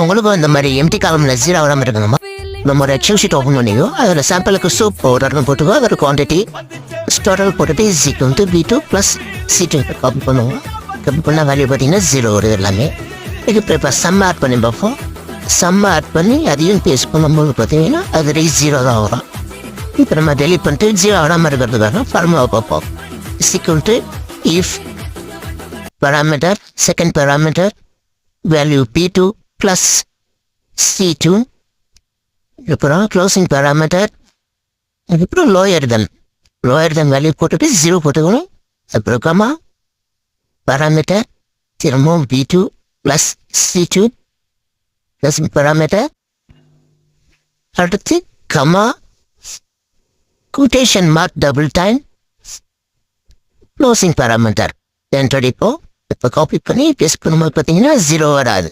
உங்களுக்கும் இந்த மாதிரி எம்டி காலமில் ஜீரோ வராமல் இருக்கணுமா? நம்ம ஒரு எக்ஸல் ஷீட் ஓப்பன் பண்ணிக்கோ, அதில் சாம்பிளுக்கு சூப் பவுடர்னு போட்டுக்கோ, அதோட குவான்டிட்டி டோட்டல் போட்டுட்டு equal to B2 + C2 copy பண்ணுவோம். காப்பி பண்ணால் வேல்யூ பார்த்தீங்கன்னா 0 வருது எல்லாமே. இப்போ சம் ஆட் பண்ணி பார்ப்போம். சம் ஆட் பண்ணி அதையும் பேஸ்ட் பண்ணும்போது பார்த்தீங்கன்னா அது 0 தான் வரும். இப்போ நம்ம டெலிட் பண்ணிட்டு 0 வராமல் இருக்கிறதுக்காக ஃபார்முலா பார்ப்போம். Equal to if parameter, second parameter, value P2 plus C2, அப்புறம் closing parameter, அப்புறம் lower than value போட்டுட்டு 0 போட்டுக்கணும். அப்புறம் கமா parameter, திரும்பவும் P2 plus C2, closing parameter, அடுத்து comma quotation mark double time, closing parameter. Enter இப்போ copy பண்ணி paste பண்ணும்போது பார்த்தீங்கன்னா 0 வராது.